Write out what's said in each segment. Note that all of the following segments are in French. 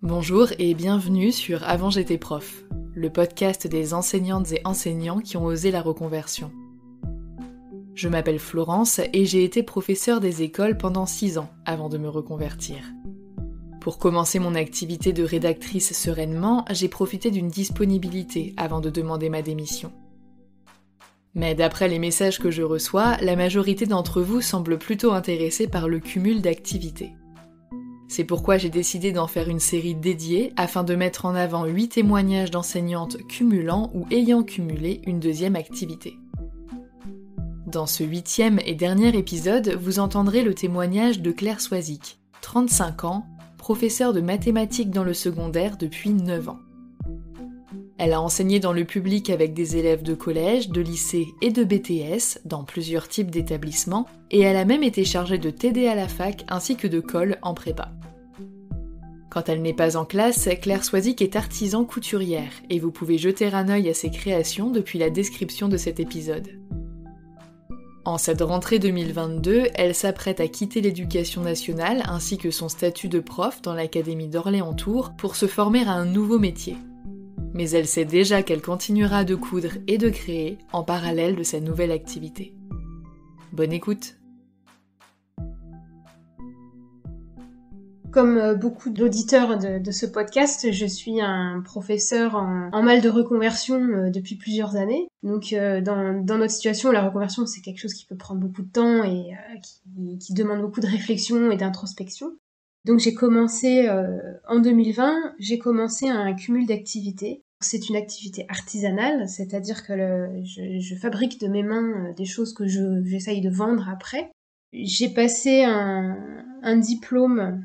Bonjour et bienvenue sur Avant j'étais prof, le podcast des enseignantes et enseignants qui ont osé la reconversion. Je m'appelle Florence et j'ai été professeure des écoles pendant 6 ans avant de me reconvertir. Pour commencer mon activité de rédactrice sereinement, j'ai profité d'une disponibilité avant de demander ma démission. Mais d'après les messages que je reçois, la majorité d'entre vous semble plutôt intéressée par le cumul d'activités. C'est pourquoi j'ai décidé d'en faire une série dédiée afin de mettre en avant 8 témoignages d'enseignantes cumulant ou ayant cumulé une deuxième activité. Dans ce 8e et dernier épisode, vous entendrez le témoignage de Claire Soisic, 35 ans, professeure de mathématiques dans le secondaire depuis 9 ans. Elle a enseigné dans le public avec des élèves de collège, de lycée et de BTS dans plusieurs types d'établissements et elle a même été chargée de TD à la fac ainsi que de colle en prépa. Quand elle n'est pas en classe, Claire Soisic est artisan couturière et vous pouvez jeter un œil à ses créations depuis la description de cet épisode. En cette rentrée 2022, elle s'apprête à quitter l'éducation nationale ainsi que son statut de prof dans l'académie d'Orléans-Tours pour se former à un nouveau métier. Mais elle sait déjà qu'elle continuera de coudre et de créer en parallèle de sa nouvelle activité. Bonne écoute! Comme beaucoup d'auditeurs de ce podcast, je suis un professeur en mal de reconversion depuis plusieurs années. Donc dans notre situation, la reconversion c'est quelque chose qui peut prendre beaucoup de temps et qui demande beaucoup de réflexion et d'introspection. Donc j'ai commencé en 2020, j'ai commencé un cumul d'activités. C'est une activité artisanale, c'est-à-dire que je fabrique de mes mains des choses que j'essaye de vendre après. J'ai passé un diplôme,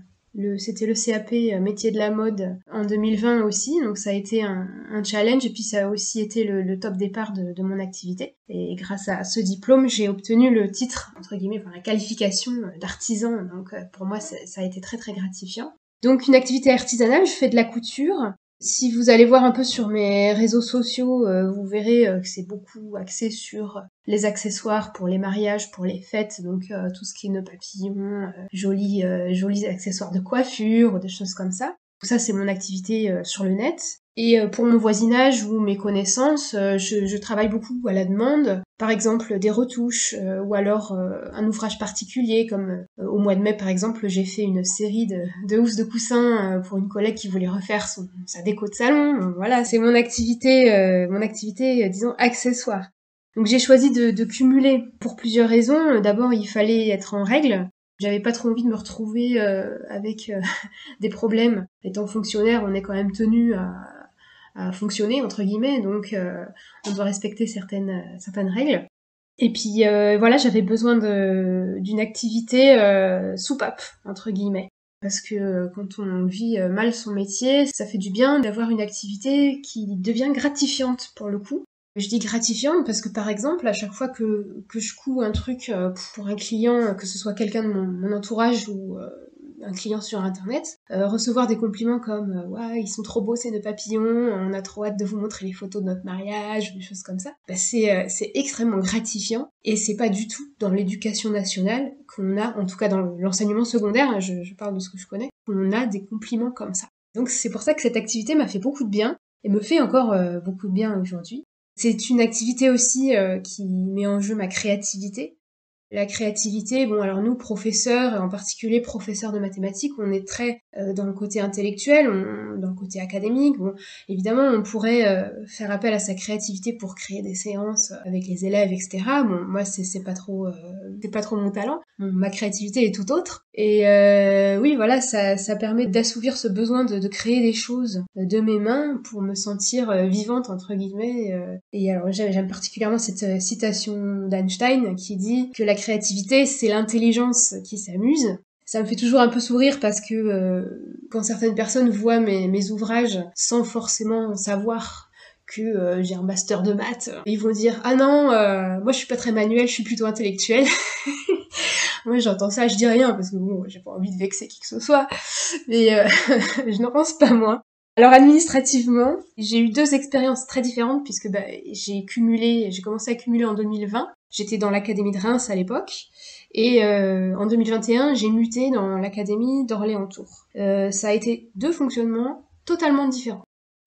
c'était le CAP métier de la mode en 2020 aussi, donc ça a été un challenge et puis ça a aussi été le top départ de mon activité. Et grâce à ce diplôme, j'ai obtenu le titre, entre guillemets, la qualification d'artisan, donc pour moi ça a été très très gratifiant. Donc une activité artisanale, je fais de la couture. Si vous allez voir un peu sur mes réseaux sociaux, vous verrez que c'est beaucoup axé sur les accessoires pour les mariages, pour les fêtes, donc tout ce qui est nœuds papillons, jolis accessoires de coiffure, ou des choses comme ça. Tout ça, c'est mon activité sur le net. Et pour mon voisinage ou mes connaissances, je travaille beaucoup à la demande. Par exemple, des retouches ou alors un ouvrage particulier, comme au mois de mai, par exemple, j'ai fait une série de housses de coussins pour une collègue qui voulait refaire sa déco de salon. Donc, voilà, c'est mon activité, disons, accessoire. Donc j'ai choisi de cumuler pour plusieurs raisons. D'abord, il fallait être en règle. J'avais pas trop envie de me retrouver avec des problèmes. Étant fonctionnaire, on est quand même tenu à fonctionner, entre guillemets, donc on doit respecter certaines règles. Et puis voilà, j'avais besoin d'une activité soupape, entre guillemets. Parce que quand on vit mal son métier, ça fait du bien d'avoir une activité qui devient gratifiante pour le coup. Je dis gratifiante parce que par exemple, à chaque fois que je couds un truc pour un client, que ce soit quelqu'un de mon entourage ou un client sur internet, recevoir des compliments comme ouais, ils sont trop beaux ces nœuds papillons, on a trop hâte de vous montrer les photos de notre mariage, des choses comme ça, c'est extrêmement gratifiant et c'est pas du tout dans l'éducation nationale qu'on a, en tout cas dans l'enseignement secondaire, je parle de ce que je connais, qu'on a des compliments comme ça. Donc c'est pour ça que cette activité m'a fait beaucoup de bien et me fait encore beaucoup de bien aujourd'hui. C'est une activité aussi qui met en jeu ma créativité. La créativité, bon alors nous, professeurs, et en particulier professeurs de mathématiques, on est très dans le côté intellectuel, dans le côté académique. Bon, évidemment, on pourrait faire appel à sa créativité pour créer des séances avec les élèves, etc. Bon, moi, c'est pas trop mon talent. Bon, ma créativité est tout autre. Et oui, voilà, ça permet d'assouvir ce besoin de créer des choses de mes mains pour me sentir vivante, entre guillemets. Et alors, j'aime particulièrement cette citation d'Einstein qui dit que la créativité, c'est l'intelligence qui s'amuse. Ça me fait toujours un peu sourire parce que quand certaines personnes voient mes ouvrages sans forcément savoir que j'ai un master de maths, ils vont dire « Ah non, moi je suis pas très manuel, je suis plutôt intellectuelle. » Moi j'entends ça, je dis rien parce que bon, j'ai pas envie de vexer qui que ce soit, mais je n'en pense pas moins. Alors administrativement, j'ai eu 2 expériences très différentes puisque j'ai commencé à cumuler en 2020. J'étais dans l'académie de Reims à l'époque Et en 2021, j'ai muté dans l'académie d'Orléans-Tours. Ça a été 2 fonctionnements totalement différents.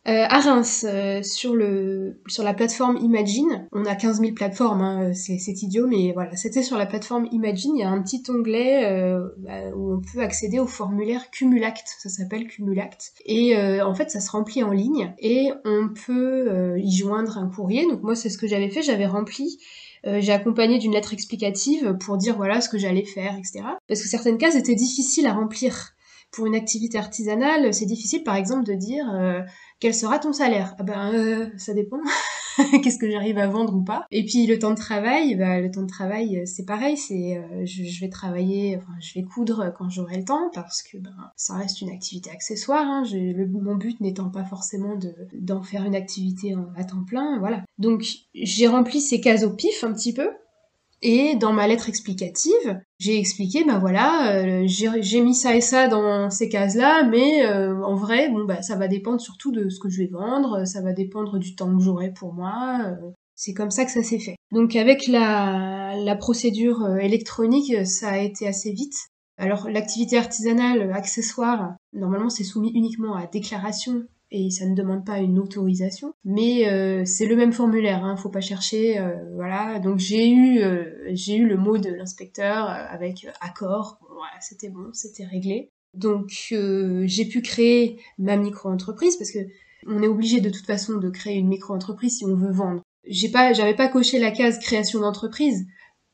À Reims, sur la plateforme Imagine, on a 15 000 plateformes, hein, c'est idiot, mais voilà, c'était sur la plateforme Imagine, il y a un petit onglet où on peut accéder au formulaire Cumulacte, ça s'appelle Cumulacte, et en fait ça se remplit en ligne, et on peut y joindre un courrier, donc moi c'est ce que j'avais fait, j'avais rempli, j'ai accompagné d'une lettre explicative pour dire voilà ce que j'allais faire, etc. Parce que certaines cases étaient difficiles à remplir. Pour une activité artisanale, c'est difficile par exemple de dire quel sera ton salaire. Ah ben ça dépend. Qu'est-ce que j'arrive à vendre ou pas. Et puis le temps de travail c'est pareil, je vais travailler, enfin je vais coudre quand j'aurai le temps parce que ça reste une activité accessoire. Hein. Mon but n'étant pas forcément d'en faire une activité à temps plein, voilà. Donc j'ai rempli ces cases au pif un petit peu. Et dans ma lettre explicative, j'ai expliqué, j'ai mis ça et ça dans ces cases-là, mais en vrai, ça va dépendre surtout de ce que je vais vendre, ça va dépendre du temps que j'aurai pour moi. C'est comme ça que ça s'est fait. Donc avec la procédure électronique, ça a été assez vite. Alors l'activité artisanale, accessoire, normalement c'est soumis uniquement à déclaration et ça ne demande pas une autorisation, mais c'est le même formulaire, hein, faut pas chercher, voilà. Donc j'ai eu le mot de l'inspecteur avec accord, voilà, c'était bon, c'était réglé. Donc j'ai pu créer ma micro-entreprise parce que on est obligé de toute façon de créer une micro-entreprise si on veut vendre. J'avais pas coché la case création d'entreprise,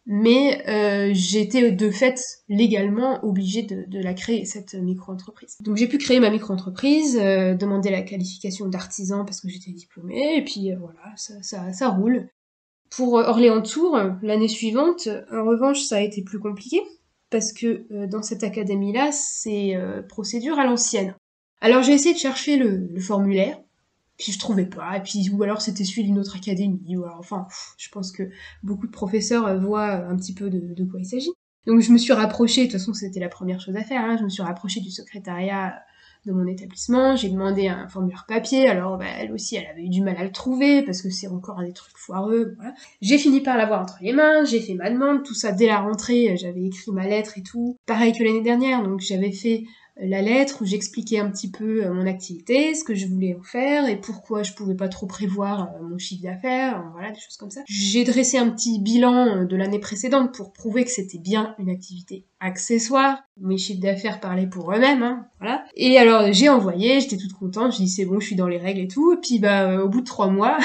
mais j'étais de fait légalement obligée de la créer, cette micro-entreprise. Donc j'ai pu créer ma micro-entreprise, demander la qualification d'artisan parce que j'étais diplômée, et puis voilà, ça roule. Pour Orléans-Tours, l'année suivante, en revanche, ça a été plus compliqué, parce que dans cette académie-là, c'est procédure à l'ancienne. Alors j'ai essayé de chercher le formulaire, puis je trouvais pas, et puis ou alors c'était celui d'une autre académie, ou alors, enfin, je pense que beaucoup de professeurs voient un petit peu de quoi il s'agit. Donc je me suis rapprochée, de toute façon c'était la première chose à faire, hein, je me suis rapprochée du secrétariat de mon établissement, j'ai demandé un formulaire papier, alors elle aussi elle avait eu du mal à le trouver, parce que c'est encore des trucs foireux, voilà. J'ai fini par l'avoir entre les mains, j'ai fait ma demande, tout ça dès la rentrée, j'avais écrit ma lettre et tout, pareil que l'année dernière, donc j'avais fait la lettre où j'expliquais un petit peu mon activité, ce que je voulais en faire et pourquoi je pouvais pas trop prévoir mon chiffre d'affaires, voilà, des choses comme ça. J'ai dressé un petit bilan de l'année précédente pour prouver que c'était bien une activité accessoire. Mes chiffres d'affaires parlaient pour eux-mêmes, hein, voilà. Et alors j'ai envoyé, j'étais toute contente, je dis c'est bon, je suis dans les règles et tout. Et puis au bout de 3 mois,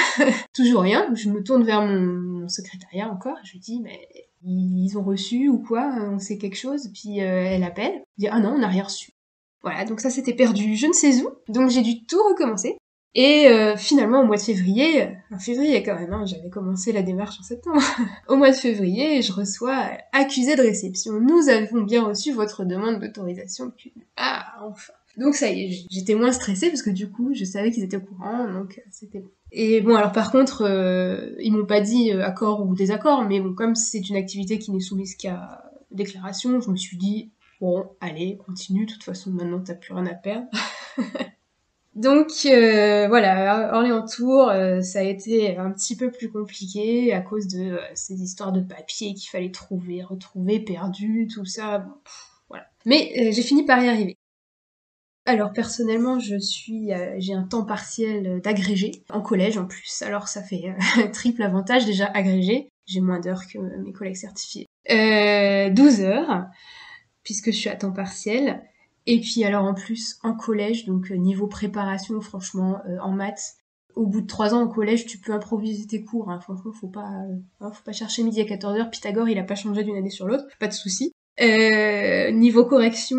toujours rien. Je me tourne vers mon secrétariat encore, je lui dis mais ils ont reçu ou quoi, on sait quelque chose. Puis elle appelle, elle dit ah non, on n'a rien reçu. Voilà, donc ça s'était perdu je ne sais où, donc j'ai dû tout recommencer. Et finalement, au mois de février, en février quand même, hein, j'avais commencé la démarche en septembre. Au mois de février, je reçois accusé de réception. Nous avons bien reçu votre demande d'autorisation. Ah, enfin. Donc ça y est, j'étais moins stressée parce que du coup, je savais qu'ils étaient au courant, donc c'était bon. Et bon, alors par contre, ils m'ont pas dit accord ou désaccord, mais bon, comme c'est une activité qui n'est soumise qu'à déclaration, je me suis dit bon, allez, continue, de toute façon, maintenant, t'as plus rien à perdre. Donc, voilà, Orléans-Tours, ça a été un petit peu plus compliqué à cause de ces histoires de papier qu'il fallait trouver, retrouver, perdu, tout ça, bon, voilà. Mais j'ai fini par y arriver. Alors, personnellement, j'ai un temps partiel d'agrégé, en collège en plus, alors ça fait triple avantage, déjà agrégé, j'ai moins d'heures que mes collègues certifiés. 12 heures, puisque je suis à temps partiel. Et puis alors en plus en collège, donc niveau préparation, franchement, en maths, au bout de 3 ans au collège, tu peux improviser tes cours, hein. Franchement, faut pas chercher midi à 14h, Pythagore il a pas changé d'une année sur l'autre, pas de souci. Niveau correction,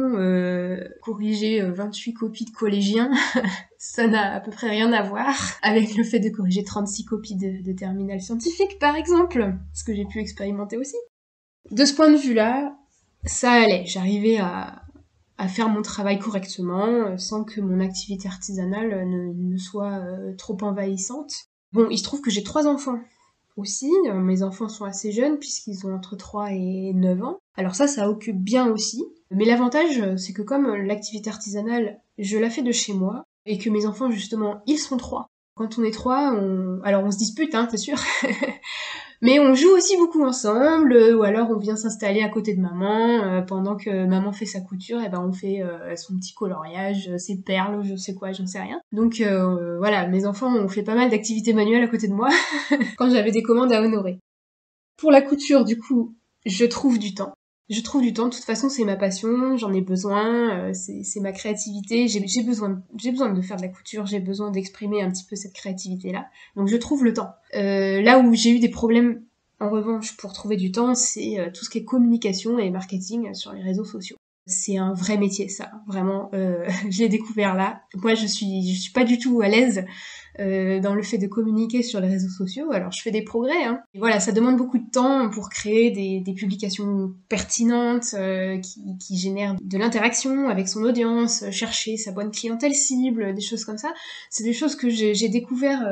corriger 28 copies de collégiens, ça n'a à peu près rien à voir avec le fait de corriger 36 copies de terminale scientifique par exemple, ce que j'ai pu expérimenter aussi. De ce point de vue-là, ça allait, j'arrivais à faire mon travail correctement, sans que mon activité artisanale ne soit trop envahissante. Bon, il se trouve que j'ai 3 enfants aussi, mes enfants sont assez jeunes puisqu'ils ont entre 3 et 9 ans. Alors ça occupe bien aussi, mais l'avantage c'est que comme l'activité artisanale, je la fais de chez moi, et que mes enfants justement, ils sont 3, Quand on est trois, alors on se dispute, c'est sûr, mais on joue aussi beaucoup ensemble, ou alors on vient s'installer à côté de maman, pendant que maman fait sa couture, et ben on fait son petit coloriage, ses perles, je sais quoi, j'en sais rien. Donc voilà, mes enfants ont fait pas mal d'activités manuelles à côté de moi, quand j'avais des commandes à honorer. Pour la couture, du coup, je trouve du temps. De toute façon c'est ma passion, j'en ai besoin, c'est ma créativité, j'ai besoin de faire de la couture, j'ai besoin d'exprimer un petit peu cette créativité-là, donc je trouve le temps. Là où j'ai eu des problèmes, en revanche, pour trouver du temps, c'est tout ce qui est communication et marketing sur les réseaux sociaux. C'est un vrai métier, ça, vraiment, je l'ai découvert là. Moi, je suis pas du tout à l'aise dans le fait de communiquer sur les réseaux sociaux. Alors je fais des progrès, Et voilà, ça demande beaucoup de temps pour créer des publications pertinentes qui génèrent de l'interaction avec son audience, chercher sa bonne clientèle cible, des choses comme ça. C'est des choses que j'ai découvert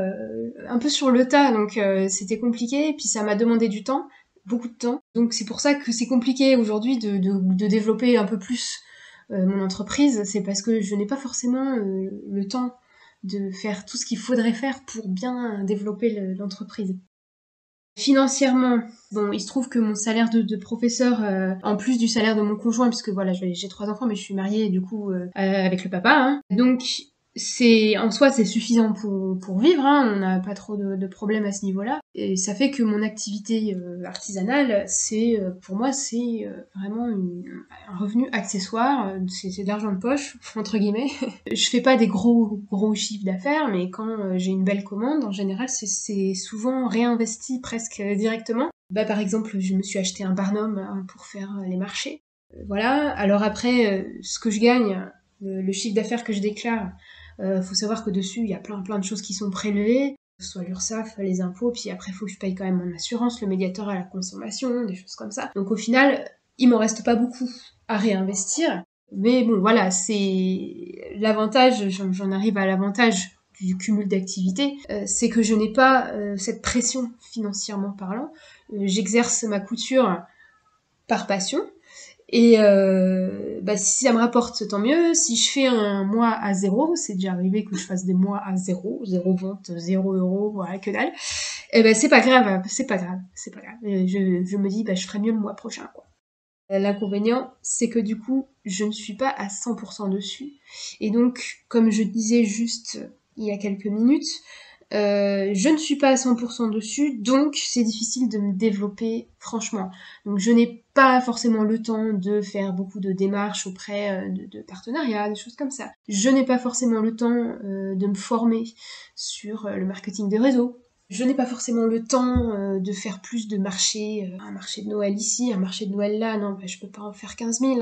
un peu sur le tas, donc c'était compliqué, et puis ça m'a demandé du temps, beaucoup de temps. Donc c'est pour ça que c'est compliqué aujourd'hui de développer un peu plus mon entreprise, c'est parce que je n'ai pas forcément le temps de faire tout ce qu'il faudrait faire pour bien développer l'entreprise. Financièrement, bon, il se trouve que mon salaire de professeur, en plus du salaire de mon conjoint, puisque voilà, j'ai 3 enfants, mais je suis mariée du coup avec le papa, donc en soi c'est suffisant pour vivre, on n'a pas trop de problèmes à ce niveau-là, et ça fait que mon activité artisanale, pour moi c'est vraiment un revenu accessoire, c'est de l'argent de poche entre guillemets. Je fais pas des gros chiffres d'affaires, mais quand j'ai une belle commande, en général c'est souvent réinvesti presque directement. Par exemple, je me suis acheté un Barnum pour faire les marchés. Voilà. Alors après, ce que je gagne, le chiffre d'affaires que je déclare, faut savoir que dessus, il y a plein de choses qui sont prélevées, que ce soit l'URSSAF, les impôts, puis après, faut que je paye quand même mon assurance, le médiateur à la consommation, des choses comme ça. Donc au final, il m'en reste pas beaucoup à réinvestir. Mais bon, voilà, c'est l'avantage, j'en arrive à l'avantage du cumul d'activités, c'est que je n'ai pas cette pression financièrement parlant. J'exerce ma couture par passion, et si ça me rapporte, tant mieux. Si je fais un mois à zéro, c'est déjà arrivé que je fasse des mois à zéro vente, 0 €, voilà, que dalle. C'est pas grave. Je me dis, je ferai mieux le mois prochain, quoi. L'inconvénient, c'est que du coup, je ne suis pas à 100% dessus. Et donc, comme je disais juste il y a quelques minutes, je ne suis pas à 100% dessus, donc c'est difficile de me développer franchement. Donc je n'ai pas forcément le temps de faire beaucoup de démarches auprès de partenariats, des choses comme ça. Je n'ai pas forcément le temps de me former sur le marketing des réseaux. Je n'ai pas forcément le temps de faire plus de marchés, un marché de Noël ici, un marché de Noël là, non, je peux pas en faire 15 000,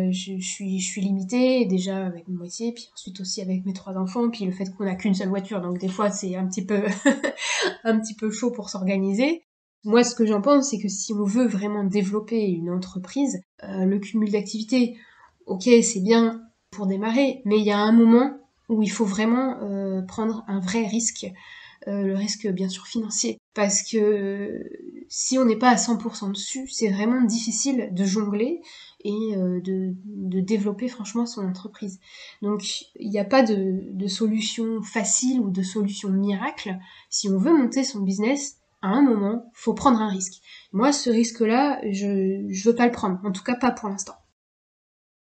je suis limitée, déjà avec mon moitié, puis ensuite aussi avec mes 3 enfants, puis le fait qu'on a qu'une seule voiture, donc des fois c'est un petit peu, un petit peu chaud pour s'organiser. Moi, ce que j'en pense, c'est que si on veut vraiment développer une entreprise, le cumul d'activités, ok, c'est bien pour démarrer, mais il y a un moment où il faut vraiment prendre un vrai risque. Le risque bien sûr financier, parce que si on n'est pas à 100% dessus, c'est vraiment difficile de jongler et de développer franchement son entreprise. Donc il n'y a pas de solution facile ou de solution miracle. Si on veut monter son business, à un moment, faut prendre un risque. Moi, ce risque-là, je veux pas le prendre, en tout cas pas pour l'instant.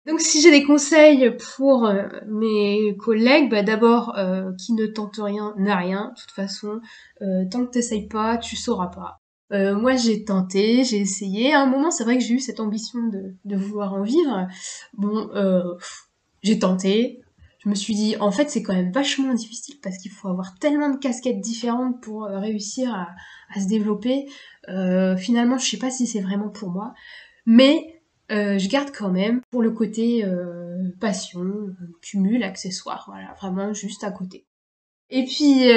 Donc si j'ai des conseils pour mes collègues, d'abord, qui ne tente rien n'a rien. De toute façon, tant que t'essayes pas, tu sauras pas. Moi j'ai tenté, j'ai essayé. À un moment, c'est vrai que j'ai eu cette ambition de vouloir en vivre. Bon, j'ai tenté. Je me suis dit, en fait, c'est quand même vachement difficile parce qu'il faut avoir tellement de casquettes différentes pour réussir à se développer. Finalement, je sais pas si c'est vraiment pour moi. Mais je garde quand même pour le côté passion, cumul, accessoire, voilà, vraiment juste à côté. Et puis,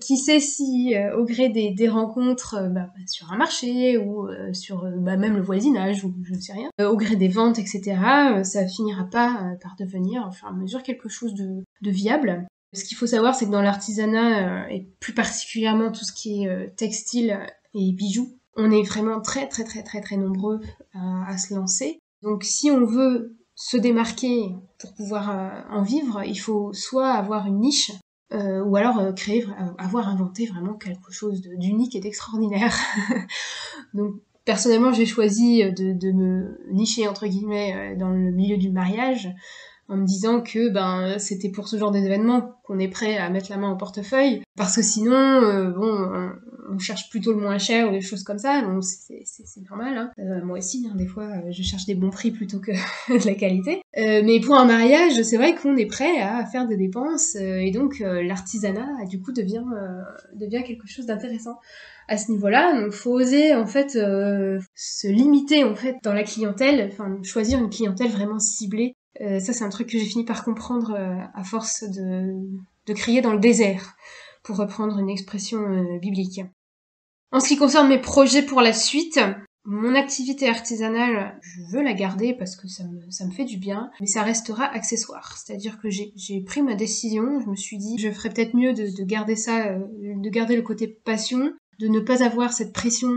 qui sait si au gré des rencontres sur un marché ou sur même le voisinage ou je ne sais rien, au gré des ventes, etc., ça finira pas par devenir au fur et à mesure quelque chose de viable. Ce qu'il faut savoir, c'est que dans l'artisanat, et plus particulièrement tout ce qui est textile et bijoux, on est vraiment très très très très très nombreux à se lancer. Donc si on veut se démarquer pour pouvoir en vivre, il faut soit avoir une niche, ou alors avoir inventé vraiment quelque chose d'unique et d'extraordinaire. Donc personnellement, j'ai choisi de me nicher entre guillemets dans le milieu du mariage, en me disant que c'était pour ce genre d'événement qu'on est prêt à mettre la main au portefeuille, parce que sinon on cherche plutôt le moins cher ou des choses comme ça, donc c'est normal, hein. Moi aussi, hein, des fois je cherche des bons prix plutôt que de la qualité, mais pour un mariage, c'est vrai qu'on est prêt à faire des dépenses, et donc l'artisanat du coup devient quelque chose d'intéressant à ce niveau-là. Donc faut oser en fait se limiter en fait dans la clientèle, enfin choisir une clientèle vraiment ciblée. Ça, c'est un truc que j'ai fini par comprendre à force de crier dans le désert, pour reprendre une expression biblique. En ce qui concerne mes projets pour la suite, mon activité artisanale, je veux la garder parce que ça me fait du bien, mais ça restera accessoire. C'est-à-dire que j'ai pris ma décision, je me suis dit, je ferais peut-être mieux de garder ça, de garder le côté passion, de ne pas avoir cette pression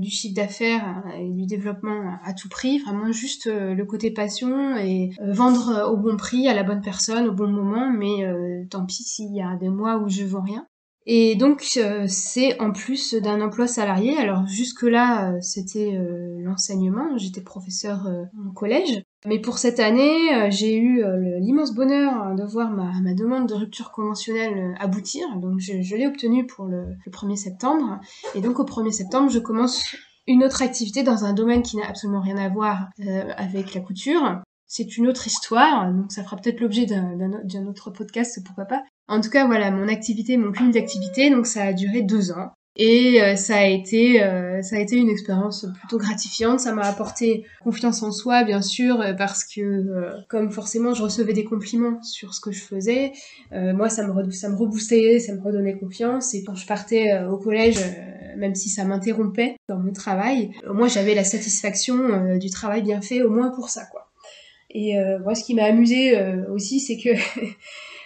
du chiffre d'affaires et du développement à tout prix, vraiment juste le côté passion et vendre au bon prix, à la bonne personne, au bon moment, mais tant pis s'il y a des mois où je vends rien. Et donc c'est en plus d'un emploi salarié. Alors jusque-là c'était l'enseignement, j'étais professeure en collège. Mais pour cette année, j'ai eu l'immense bonheur de voir ma demande de rupture conventionnelle aboutir. Donc je l'ai obtenue pour le 1er septembre. Et donc au 1er septembre, je commence une autre activité dans un domaine qui n'a absolument rien à voir avec la couture. C'est une autre histoire, donc ça fera peut-être l'objet d'un autre podcast, pourquoi pas. En tout cas, voilà, mon cumul d'activités, donc ça a duré 2 ans. Et ça a été une expérience plutôt gratifiante. Ça m'a apporté confiance en soi, bien sûr, parce que comme forcément je recevais des compliments sur ce que je faisais, moi ça me reboostait, ça me redonnait confiance. Et quand je partais au collège, même si ça m'interrompait dans mon travail, moi j'avais la satisfaction du travail bien fait, au moins pour ça, quoi. Et moi, ce qui m'a amusée aussi, c'est que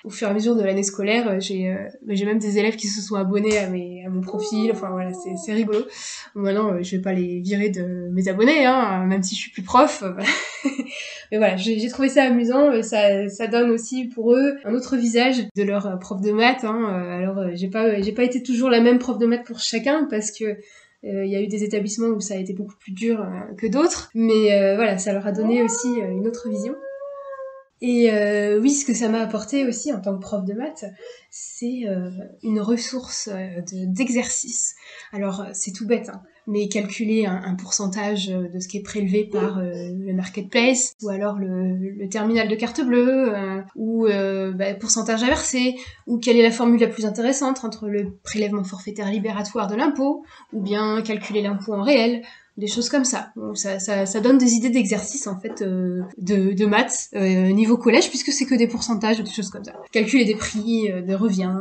au fur et à mesure de l'année scolaire, j'ai même des élèves qui se sont abonnés à mon profil. Enfin voilà, c'est rigolo. Maintenant, je vais pas les virer de mes abonnés, hein, même si je suis plus prof. Mais voilà, j'ai trouvé ça amusant. Ça donne aussi pour eux un autre visage de leur prof de maths. Hein. Alors, j'ai pas été toujours la même prof de maths pour chacun, parce que il y a eu des établissements où ça a été beaucoup plus dur que d'autres, mais voilà, ça leur a donné aussi une autre vision. Et oui, ce que ça m'a apporté aussi en tant que prof de maths, c'est une ressource d'exercice. Alors, c'est tout bête, hein, mais calculer un pourcentage de ce qui est prélevé par le marketplace, ou alors le terminal de carte bleue, ou pourcentage à verser, ou quelle est la formule la plus intéressante entre le prélèvement forfaitaire libératoire de l'impôt, ou bien calculer l'impôt en réel, des choses comme ça. Bon, ça donne des idées d'exercice en fait de maths niveau collège, puisque c'est que des pourcentages, des choses comme ça. Calculer des prix de revient.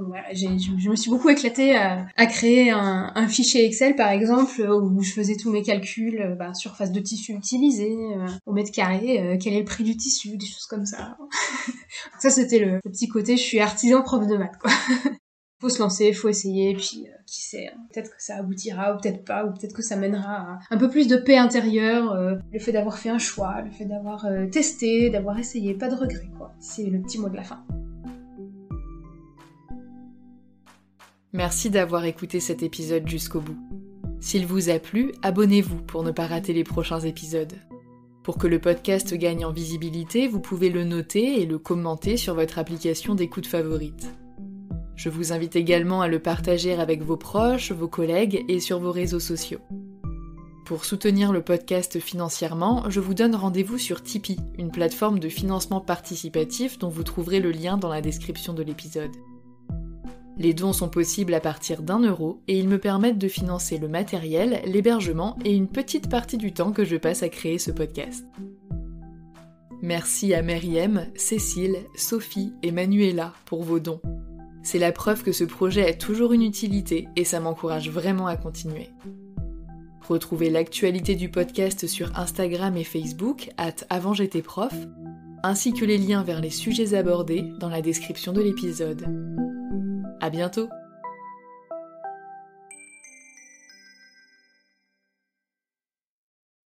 Voilà, je me suis beaucoup éclatée à créer un fichier Excel par exemple où je faisais tous mes calculs, surface de tissu utilisée, au mètre carré, quel est le prix du tissu, des choses comme ça. Ça c'était le petit côté, je suis artisan prof de maths, quoi. Faut se lancer, faut essayer, puis qui sait, hein, peut-être que ça aboutira, ou peut-être pas, ou peut-être que ça mènera à un peu plus de paix intérieure, le fait d'avoir fait un choix, le fait d'avoir testé, d'avoir essayé, pas de regret, quoi. C'est le petit mot de la fin. Merci d'avoir écouté cet épisode jusqu'au bout. S'il vous a plu, abonnez-vous pour ne pas rater les prochains épisodes. Pour que le podcast gagne en visibilité, vous pouvez le noter et le commenter sur votre application d'écoute favorite. Je vous invite également à le partager avec vos proches, vos collègues et sur vos réseaux sociaux. Pour soutenir le podcast financièrement, je vous donne rendez-vous sur Tipeee, une plateforme de financement participatif dont vous trouverez le lien dans la description de l'épisode. Les dons sont possibles à partir d'1 € et ils me permettent de financer le matériel, l'hébergement et une petite partie du temps que je passe à créer ce podcast. Merci à Meriem, Cécile, Sophie et Manuela pour vos dons. C'est la preuve que ce projet a toujours une utilité et ça m'encourage vraiment à continuer. Retrouvez l'actualité du podcast sur Instagram et Facebook @avantj'étaisprof, ainsi que les liens vers les sujets abordés dans la description de l'épisode. À bientôt!